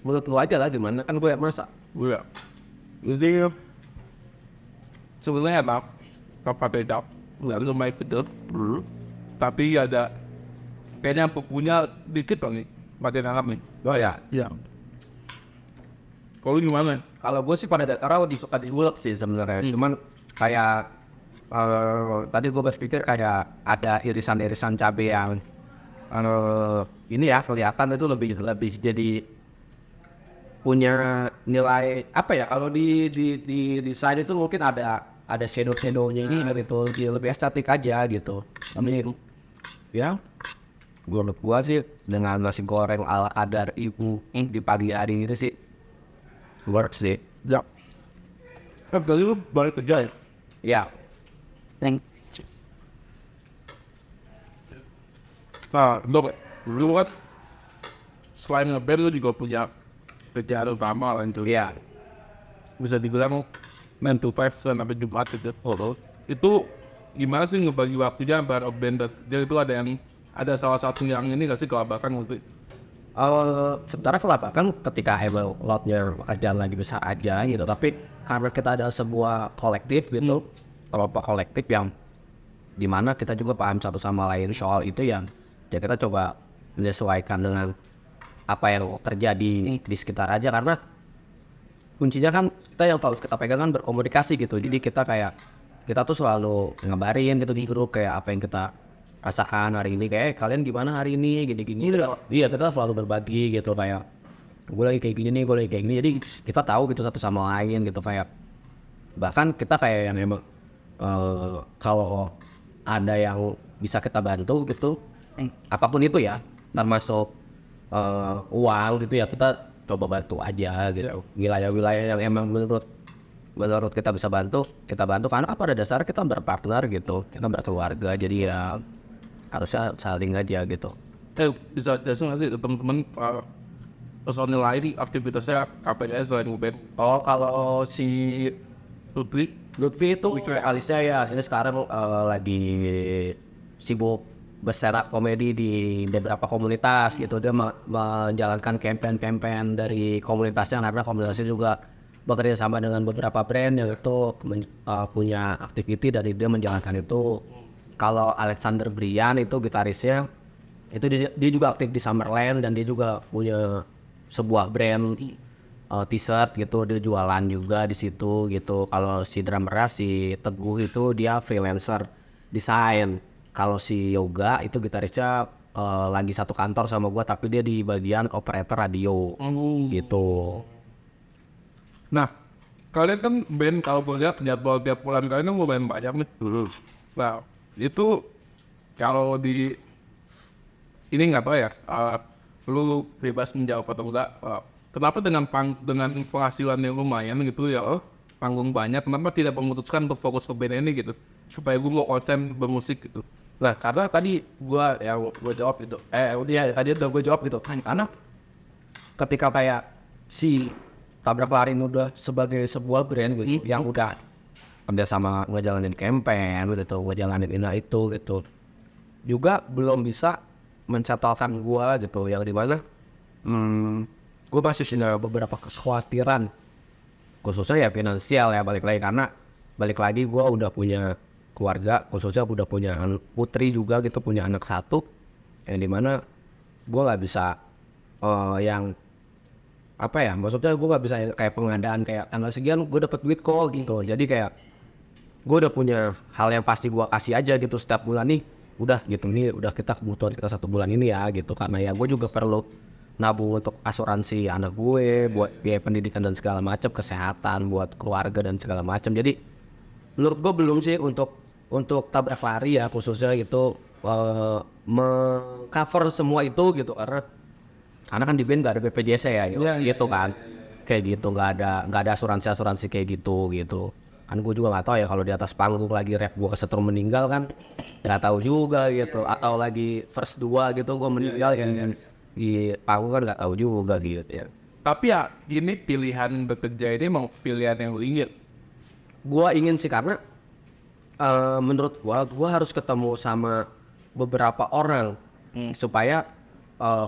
menurut lu aja lah gimana kan gue yang merasa Gue ya. Jadi sebenarnya enak. Apa beda? Nggak lumayan pedet. Tapi ada kayaknya punya dikit bang nih. Mati nangkap nih. oh ya Iya. Kalau lu gimana? kalau gue sih pada dasarnya lebih suka diulek sih sebenarnya cuman kayak tadi gue berpikir kayak ada irisan cabai yang ini ya kelihatan itu lebih jadi punya nilai apa ya kalau di desain itu mungkin ada shadow-nya ini gitu lebih estetik aja gitu tapi ya gua sih dengan nasi goreng ala kadar ibu di pagi hari itu sih works sih Ya. Berarti lu balik kerja ya? ya Nah, lu kan selain nge-band lu juga punya kerjaan utama lah itu. ya Bisa dibilang 9 to 5 sampai Jumat gitu. Itu gimana sih ngebagi waktunya antara band dan kerja itu ada salah satu yang ini gak sih kelabakan waktu itu? sebenarnya kelabakan ketika emang loadnya kerjaan lagi besar aja gitu tapi karena kita ada sebuah kolektif gitu kelompok kolektif yang dimana kita juga paham satu sama lain soal itu yang ya kita coba menyesuaikan dengan apa yang terjadi di sekitar aja karena kuncinya kan kita yang tahu kita pegang kan berkomunikasi gitu jadi kita tuh selalu ngabarin gitu di grup kayak apa yang kita rasakan hari ini kayak kalian gimana hari ini gini-gini. Iya, kita selalu berbagi gitu kayak gue lagi kayak gini nih, gue lagi kayak gini. Jadi kita tahu gitu satu sama lain gitu kayak bahkan kita kayak yang emang kalau ada yang bisa kita bantu gitu apapun itu ya termasuk uang gitu ya kita coba bantu aja gitu. Wilayah-wilayah yang emang menurut kita bisa bantu kita bantu karena pada dasarnya kita berpartner gitu, kita berkeluarga, jadi ya harusnya saling aja gitu. Bisa jelasin nanti teman-teman personil lain aktivitasnya apa aja selain ngeband? Oh, kalau si Lutfi itu alisnya ya ini sekarang lagi sibuk berserak komedi di beberapa komunitas gitu. Dia menjalankan campaign dari komunitasnya karena komunitasnya juga bekerja sama dengan beberapa brand yang itu punya activity dari dia menjalankan itu. Kalau Alexander Brian itu gitarisnya itu dia juga aktif di Summerland dan dia juga punya sebuah brand t-shirt gitu, dia jualan juga di situ gitu. Kalau si drummer si Teguh itu dia freelancer desain. Kalau si Yoga itu gitarisnya lagi satu kantor sama gua tapi dia di bagian operator radio gitu. Nah, kalian kan band kalau boleh lihat jadwal tiap bulan kalian kan lumayan banyak nih. Nah, itu kalau di ini nggak tahu ya, lu bebas menjawab atau enggak. Kenapa dengan penghasilan yang lumayan gitu ya, panggung banyak, kenapa tidak memutuskan untuk fokus ke band ini gitu, supaya gue mau konsen bermusik gitu? Nah, karena tadi gua jawab gitu. Tadi udah gue jawab gitu. Karena ketika kayak si Tabrak Lari udah sebagai sebuah brand gitu, yang udah kerja sama ngejalanin campaign gitu, ngejalanin ini itu gitu, juga belum bisa mencetalkan gua gitu, yang dimana gue masih punya beberapa kekhawatiran khususnya ya finansial ya, balik lagi gue udah punya keluarga, khususnya udah punya putri juga gitu, punya anak satu, yang dimana gue nggak bisa yang apa ya, maksudnya gue nggak bisa kayak pengadaan kayak tanggal sekian gue dapet duit kok gitu. Jadi kayak gue udah punya hal yang pasti gue kasih aja gitu setiap bulan nih, udah gitu nih, udah kita kebutuhan kita 1 bulan ini ya gitu. Karena ya gue juga perlu nabung untuk asuransi anak gue, buat biaya pendidikan dan segala macam, kesehatan buat keluarga dan segala macam. Jadi menurut gue belum sih untuk Tabrak Lari ya khususnya gitu mengcover semua itu gitu, karena kan di band gak ada BPJS ya gitu kan, kayak gitu, nggak ada asuransi kayak gitu kan. Gue juga nggak tahu ya kalau di atas panggung lagi rap gue kesetrum meninggal kan, nggak tahu juga gitu, atau lagi verse 2 gitu gue meninggal di panggung kan nggak tahu juga gitu ya. Tapi ya ini pilihan bekerja ini emang pilihan yang lu ingin. Gue ingin sih karena menurut gue harus ketemu sama beberapa orang supaya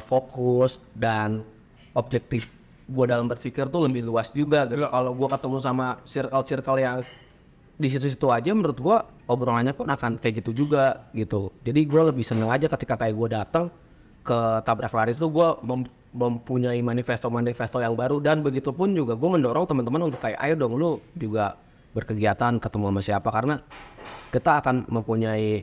fokus dan objektif gue dalam berpikir tuh lebih luas juga gitu. Kalau gue ketemu sama circle yang di situ-situ aja, menurut gue obrolannya pun akan kayak gitu juga gitu. Jadi gue lebih seneng aja ketika kayak gue datang ke Tabrak Lari itu gue mempunyai manifesto yang baru, dan begitu pun juga gue mendorong teman-teman untuk kayak ayo dong lu juga berkegiatan, ketemu sama siapa, karena kita akan mempunyai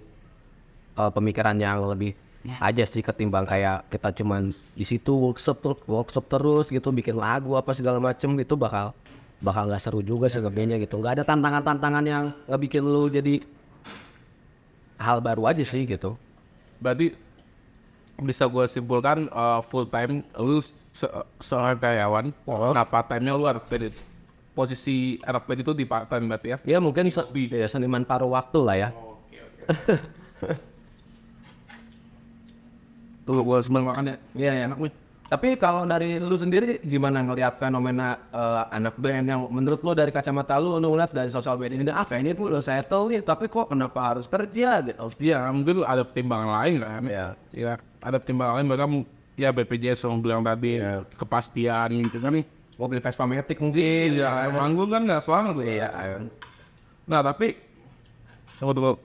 pemikiran yang lebih aja sih ketimbang kayak kita cuman di situ workshop terus gitu, bikin lagu apa segala macem gitu, bakal nggak seru juga sebenarnya gitu. Nggak ada tantangan yang nggak bikin lu jadi hal baru aja sih gitu. Berarti bisa gue simpulkan full time lu seorang karyawan, nah part time-nya lu anak band. Posisi anak band itu di part time berarti ya? Ya mungkin ya seniman paruh waktu lah ya. Tuh gue seneng makan ya. Iya enak nih. Tapi kalau dari lu sendiri gimana ngeliat fenomena anak band yang menurut lu dari kacamata lu ngeliat dari sosial media ini, ini tuh udah settle nih, tapi kok kenapa harus kerja gitu? Iya, mungkin ada pertimbangan lain kan. Iya, ada pertimbangan lain, mereka ya BPJS yang bilang tadi, kepastian gitu kan nih. Mobil Vespa Matic mungkin. Iya, manggung kan nggak selalu tuh. Iya. Nah tapi, tunggu.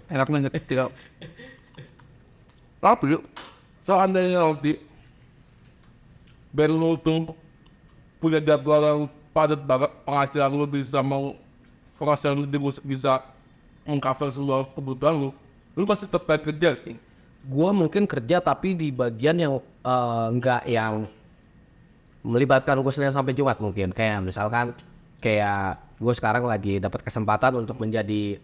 Enak banget tidak. Tapi, seandainya nanti band lu tuh punya jadwal yang padat banget, penghasilan lu bisa mengcover semua kebutuhan lu, Lu masih tetap kerja. Gue mungkin kerja tapi di bagian yang nggak yang melibatkan gue Senin sampai Jumat mungkin. Kayak misalkan kayak gue sekarang lagi dapat kesempatan untuk menjadi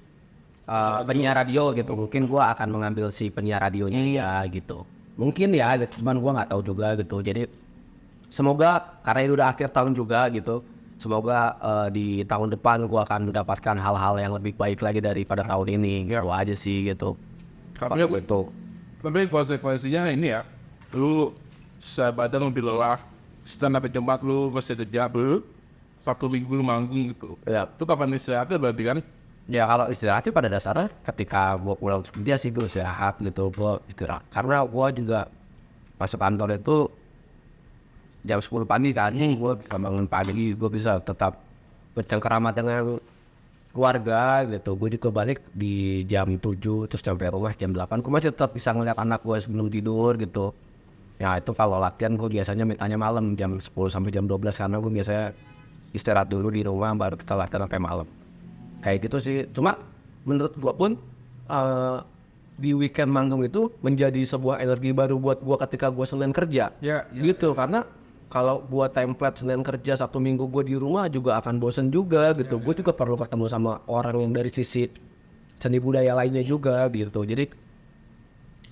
penyiar radio gitu. Mungkin gue akan mengambil si penyiar radionya ya gitu. Mungkin ya, cuman gue nggak tahu juga gitu. Jadi semoga karena ini udah akhir tahun juga gitu. Semoga di tahun depan gue akan mendapatkan hal-hal yang lebih baik lagi daripada tahun ini. Gitu aja sih gitu. Tapi Gitu. tapi konsekuensinya ini ya, lu badan lebih lelah, stand up Jumat lu masih kerja, Sabtu Minggu lu manggung gitu. Ya. Itu kapan istirahatnya berarti kan? Ya kalau istirahatnya pada dasarnya ketika gue pulang kerja sih gue istirahat gitu, gue istirahat. Karena gue juga masuk kantor itu jam 10 pagi kan, gue bisa bangun pagi, gue bisa tetap bercengkerama dengan keluarga gitu. Gue juga balik di jam 7 terus sampai rumah jam 8. Gue masih tetap bisa ngeliat anak gue sebelum tidur gitu. Ya itu kalau latihan gue biasanya mintanya malam jam 10 sampai jam 12 karena gue biasanya istirahat dulu di rumah baru kita latihan sampai malam. Kayak gitu sih. Cuma menurut gue pun di weekend manggung itu menjadi sebuah energi baru buat gue ketika gue Senin kerja. Ya, Gitu karena kalau buat template Senin kerja Sabtu Minggu gue di rumah juga akan bosen juga gitu. Gue juga perlu ketemu sama orang yang dari sisi seni budaya lainnya juga gitu. Jadi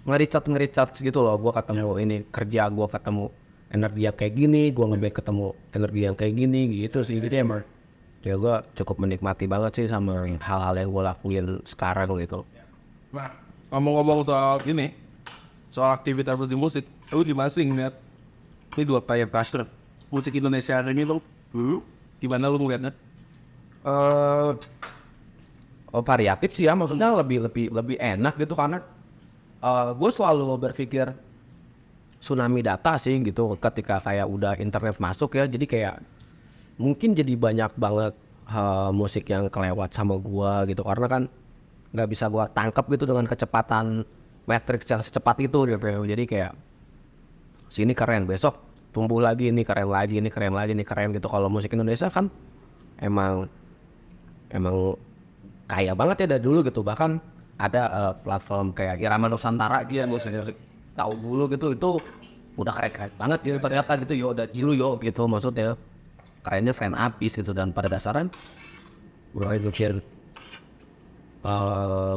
ngericat gitu loh. Gue ketemu ini kerja, gue ketemu energi yang kayak gini, gue ketemu energi yang kayak gini gitu sih. Jadi emang ya gue cukup menikmati banget sih sama hal-hal yang gue lakuin sekarang gitu. Nah, ngomong-ngomong soal ini, soal aktivitas di musik, lu gimana sih ngeliat ini dua player pastor musik Indonesia hari ini tuh? Gimana lu ngeliatnya? Variatif sih ya, maksudnya lebih enak gitu karena gue selalu berpikir tsunami data sih gitu ketika kayak udah internet masuk ya, jadi kayak mungkin jadi banyak banget musik yang kelewat sama gua gitu karena kan nggak bisa gua tangkap gitu dengan kecepatan matrix yang secepat itu gitu. Jadi kayak sini keren, besok tumbuh lagi, ini keren lagi, ini keren lagi, ini keren gitu. Kalau musik Indonesia kan emang kaya banget ya dari dulu gitu. Bahkan ada platform kayak Irama Nusantara gitu yang gue tahu dulu gitu, itu udah keren banget gitu ternyata gitu. Yo udah dulu yo gitu, maksudnya kerennya fan abis gitu. Dan pada dasarnya gue mikir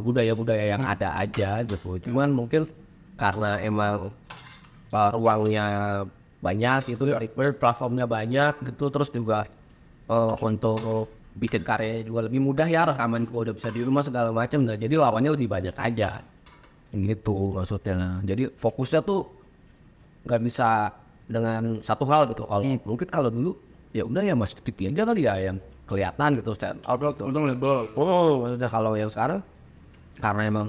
budaya-budaya yang ada aja gitu. Cuman mungkin karena emang ruangnya banyak itu, platformnya banyak gitu, terus juga untuk bikin karya juga lebih mudah ya, rekaman juga udah bisa di rumah segala macam. Nah jadi lawannya lebih banyak aja gitu maksudnya. Jadi fokusnya tuh nggak bisa dengan satu hal gitu. Kalau mungkin kalau dulu ya udah ya Mas TV aja kali ya yang kelihatan gitu stand out gitu. Maksudnya kalau yang sekarang karena emang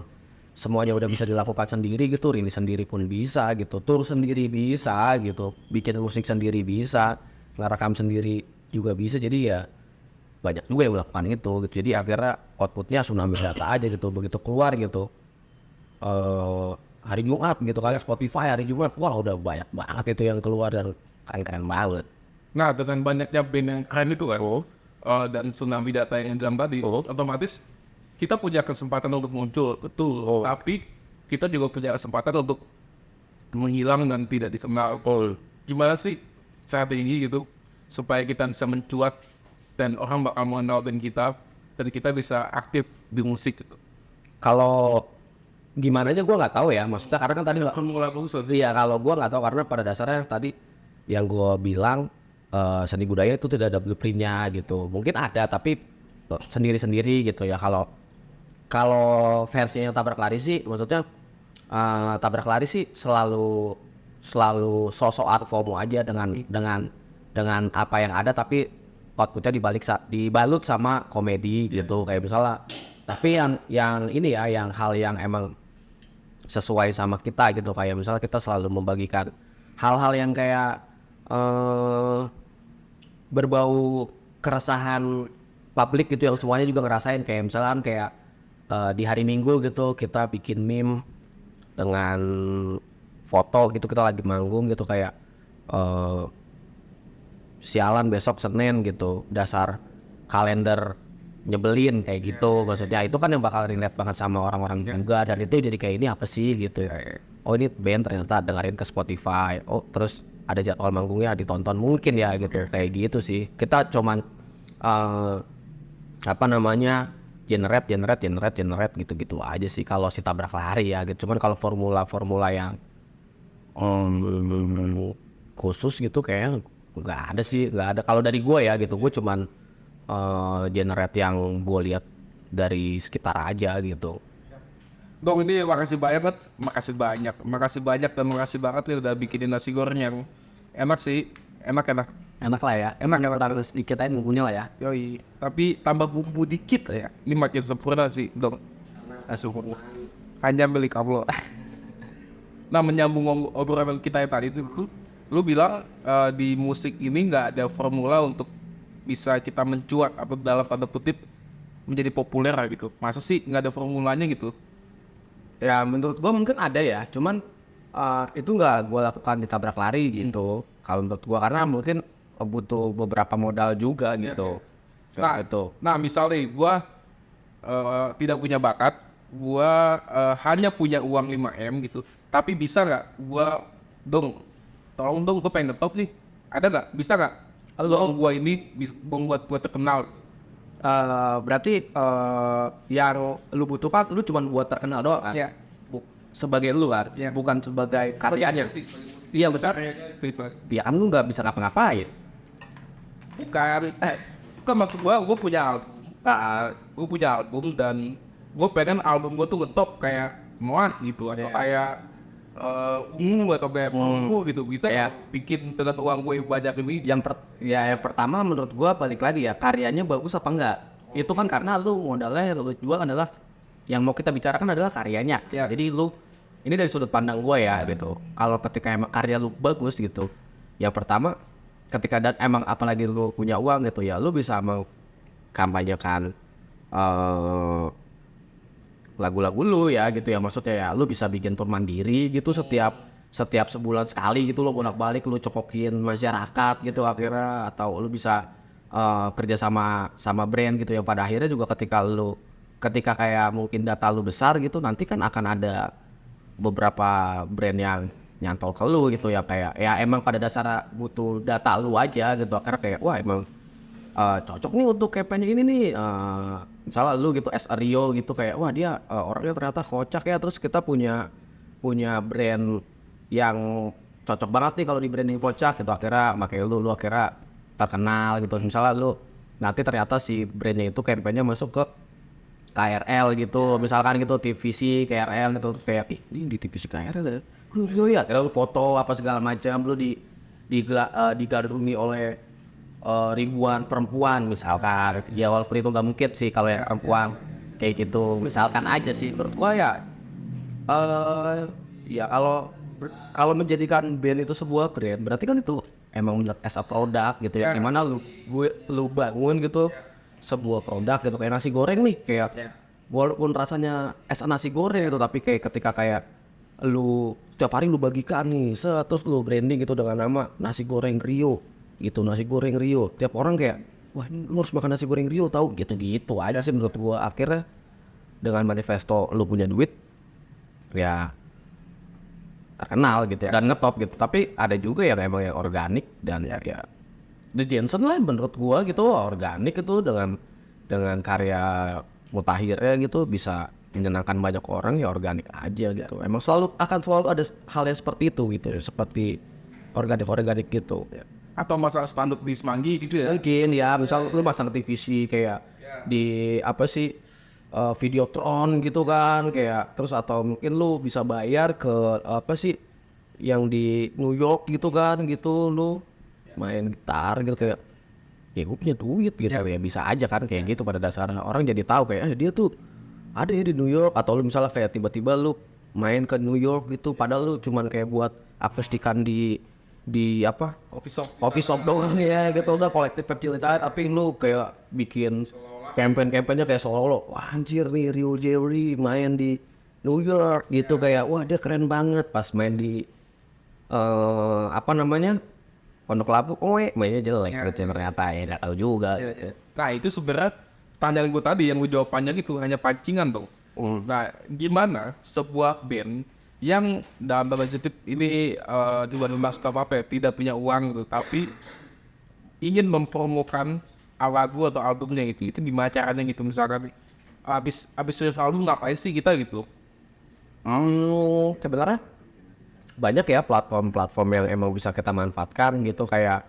semuanya udah bisa dilakukan sendiri gitu, rilis sendiri pun bisa gitu, tur sendiri bisa gitu, bikin musik sendiri bisa, ngerekam sendiri juga bisa. Jadi ya banyak juga yang melakukan itu gitu. Jadi akhirnya outputnya tsunami data aja gitu. Begitu keluar gitu hari Jumat gitu kan, Spotify hari Jumat, wah udah banyak banget itu yang keluar dan keren-keren banget. Nah, dengan banyaknya band yang keren itu kan, dan tsunami data yang bilang tadi, otomatis kita punya kesempatan untuk muncul, betul. Tapi kita juga punya kesempatan untuk menghilang dan tidak dikenal. Gimana sih strategi gitu supaya kita bisa mencuat dan orang bakal mengenal band kita dan kita bisa aktif di musik gitu? Kalau gimana aja gue nggak tahu ya, maksudnya karena kan tadi Formula khusus sih. iya, kalau gue nggak tahu karena pada dasarnya tadi yang gue bilang seni budaya itu tidak ada blueprintnya gitu. Mungkin ada tapi sendiri-sendiri gitu ya. Kalau versinya Tabrak Lari sih, maksudnya Tabrak Lari sih selalu sosok art form aja dengan apa yang ada, tapi outputnya dibalut sama komedi gitu kayak misalnya. Tapi yang ini ya, yang hal yang emang sesuai sama kita gitu, kayak misalnya kita selalu membagikan hal-hal yang kayak berbau keresahan publik gitu yang semuanya juga ngerasain. Kayak misalkan kayak di hari Minggu gitu kita bikin meme dengan foto gitu, kita lagi manggung gitu kayak sialan besok Senin gitu, dasar kalender nyebelin kayak gitu. Maksudnya itu kan yang bakal relate banget sama orang-orang juga, dan itu jadi kayak ini apa sih gitu. Oh ini band ternyata dengerin ke Spotify. Oh terus ada jadwal manggungnya ditonton mungkin ya gitu. Kayak gitu sih. Kita cuman apa namanya generate gitu-gitu aja sih kalau si tabrak lari ya gitu. Cuman kalau formula yang khusus gitu kayaknya nggak ada sih, nggak ada. Kalau dari gue ya gitu, gue cuman generate yang gue lihat dari sekitar aja gitu. Dong ini makasih banyak, makasih banyak dan makasih banget nih udah bikinin nasi goreng yang enak sih, enak. Enak lah ya, enak harus dikit aja bumbunya lah ya. Yoi, tapi tambah bumbu dikit ya, ini makin sempurna sih, dong. Sempurna. Hanya milik Allah. Nah, menyambung obrolan kita yang tadi itu, lu bilang di musik ini nggak ada formula untuk bisa kita mencuat atau dalam tanda kutip menjadi populer gitu. Masa sih nggak ada formulanya gitu? Ya menurut gue mungkin ada ya, cuman itu nggak gue lakukan di tabrak lari gitu. Kalau menurut gue karena mungkin butuh beberapa modal juga gitu. Nah, itu. Nah, misalnya gua tidak punya bakat, gua hanya punya uang 5M gitu. Tapi bisa nggak gua tolong dong, gua pengen ngetop nih. Ada nggak? Bisa nggak? Uang gua ini bisa membuat gua terkenal. Berarti yang lu butuhkan lu cuma buat terkenal doang kan? Ya. Sebagai lu kan, bukan sebagai karyanya. Iya betul. Ya kan lu nggak bisa ngapa-ngapain. Bukan maksud gua punya album dan gua pengen album gua tuh ngetop kayak Moan gitu atau kayak atau kayak gitu bisa ya bikin dengan uang gue yang banyak ini. Yang pertama menurut gua balik lagi ya, karyanya bagus apa enggak. Itu kan karena lu modalnya lu jual adalah yang mau kita bicarakan adalah karyanya. Jadi lu ini dari sudut pandang gua ya gitu. Kalau ketika emang karya lu bagus gitu, yang pertama ketika dan emang apalagi lu punya uang gitu ya, lu bisa mengkampanyekan lagu-lagu lu ya gitu ya. Maksudnya ya lu bisa bikin tour mandiri gitu setiap sebulan sekali gitu, lu bolak-balik lu cokokin masyarakat gitu akhirnya, atau lu bisa kerja sama brand gitu ya. Pada akhirnya juga ketika kayak mungkin data lu besar gitu, nanti kan akan ada beberapa brand yang nyantol ke lu gitu ya, kayak ya emang pada dasarnya butuh data lu aja gitu. Akhirnya kayak wah emang cocok nih untuk campaign ini nih, misalnya lu gitu as a Rio gitu kayak wah dia orangnya ternyata kocak ya, terus kita punya brand yang cocok banget nih kalau di branding kocak gitu. Akhirnya makanya lu akhirnya terkenal gitu. Misalnya lu nanti ternyata si brandnya itu campaignnya masuk ke KRL gitu misalkan gitu, TVC KRL gitu, kayak ini di TVC KRL ya ya, kira lu foto apa segala macam, lu digandrungi oleh ribuan perempuan misalkan. Ya walaupun itu nggak mungkin sih kalau yang perempuan kayak gitu, misalkan aja sih. Menurut gua ya ya kalau menjadikan band itu sebuah brand, berarti kan itu emang as a produk gitu ya. Gimana lu bangun gitu sebuah produk gitu, kayak nasi goreng nih, kayak walaupun rasanya as a nasi goreng gitu, tapi kayak ketika kayak lu setiap hari lu bagikan nih, terus lu branding gitu dengan nama nasi goreng Rio gitu, nasi goreng Rio, tiap orang kayak wah ini lu harus makan nasi goreng Rio tahu gitu aja sih menurut gua. Akhirnya dengan manifesto lu punya duit ya terkenal gitu ya dan ngetop gitu. Tapi ada juga yang emang yang organik dan ya The Jensen lah menurut gua gitu, organik itu dengan karya mutakhirnya gitu bisa menyenangkan banyak orang, ya organik aja gitu. Emang selalu ada hal yang seperti itu gitu, seperti organik gitu ya. Atau masalah spanduk di Semanggi gitu ya. Mungkin ya, misal lu masang TVC kayak di apa sih Videotron gitu kan, kayak terus atau mungkin lu bisa bayar ke apa sih yang di New York gitu kan, gitu lu main gitar gitu kayak ya gue punya duit gitu ya bisa aja kan kayak gitu. Pada dasarnya orang jadi tahu kayak dia tuh ada ya di New York. Atau lu misalnya kayak tiba-tiba lu main ke New York gitu padahal lu cuman kayak buat akustikan di apa coffee shop doang ya gitu, udah kolektif kecil aja, tapi lu kayak bikin campaign-nya kayak seolah-olah wah anjir nih Rio Jerry main di New York gitu, kayak wah dia keren banget. Pas main di apa namanya Pondok Labu mainnya jelek ternyata ya nggak tahu juga. Nah itu sebenarnya pertanyaan gue tadi yang gue jawab panjang itu hanya pancingan tuh. Nah, gimana sebuah band yang dalam tanda kutip ini di Mas apa tidak punya uang gitu, tapi ingin mempromokan lagu atau albumnya itu gimana caranya gitu, misalkan abis rilis album ngapain sih kita gitu? Sebenarnya banyak ya platform-platform yang emang bisa kita manfaatkan gitu, kayak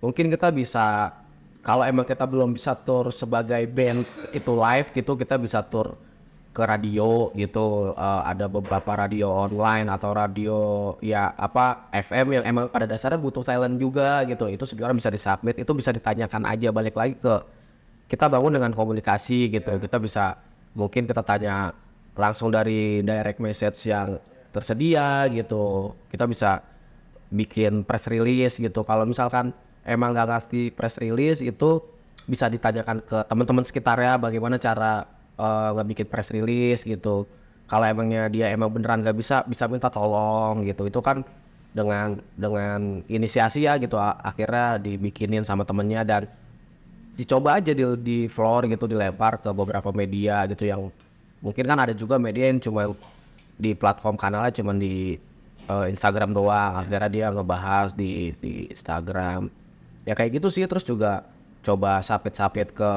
mungkin kita bisa, kalau emang kita belum bisa tour sebagai band itu live gitu, kita bisa tour ke radio gitu. Ada beberapa radio online atau radio ya apa FM yang emang pada dasarnya butuh talent juga gitu, itu sebenarnya bisa disubmit, itu bisa ditanyakan aja, balik lagi ke kita bangun dengan komunikasi gitu. Kita bisa, mungkin kita tanya langsung dari direct message yang tersedia gitu, kita bisa bikin press release gitu. Kalau misalkan emang nggak ngerti press release, itu bisa ditanyakan ke teman-teman sekitarnya bagaimana cara ngebikin press release gitu. Kalau emangnya dia emang beneran nggak bisa minta tolong gitu. Itu kan dengan inisiasi ya gitu, akhirnya dibikinin sama temennya dan dicoba aja di floor gitu, dilempar ke beberapa media gitu, yang mungkin kan ada juga media yang cuma di platform kanalnya cuma di Instagram doang, akhirnya dia ngebahas di Instagram ya kayak gitu sih. Terus juga coba sapit ke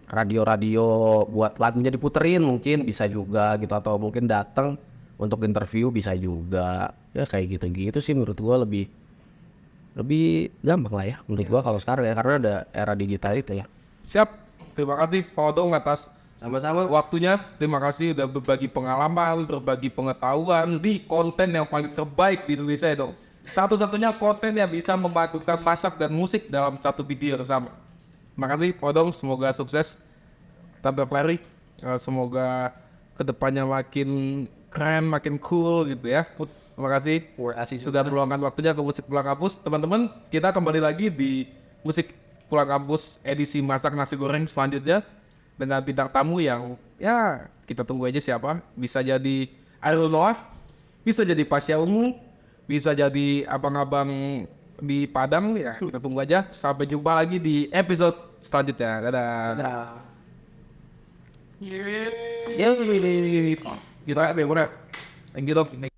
radio-radio buat lagunya diputerin, mungkin bisa juga gitu, atau mungkin datang untuk interview bisa juga ya, kayak gitu sih menurut gua lebih gampang lah ya menurut gua kalau sekarang ya, karena ada era digital itu ya. Siap, terima kasih Pak Odong atas Sama-sama. waktunya. Terima kasih udah berbagi pengalaman, berbagi pengetahuan di konten yang paling terbaik di Indonesia itu. Satu-satunya konten yang bisa memadukan masak dan musik dalam satu video bersama. Terima kasih Pak Odong, semoga sukses, tambah lari, semoga kedepannya makin keren, makin cool gitu ya. Terima kasih sudah meluangkan waktunya ke Musik Pulang Kampus. Teman-teman, kita kembali lagi di Musik Pulang Kampus edisi Masak Nasi Goreng selanjutnya dengan bintang tamu yang ya kita tunggu aja siapa. Bisa jadi Airul Noah, bisa jadi Pasya Ungu, bisa jadi abang-abang di Padang ya. Kita tunggu aja. Sampai jumpa lagi di episode selanjutnya. Dadah. Yeay. Kita bener. Thank you dong.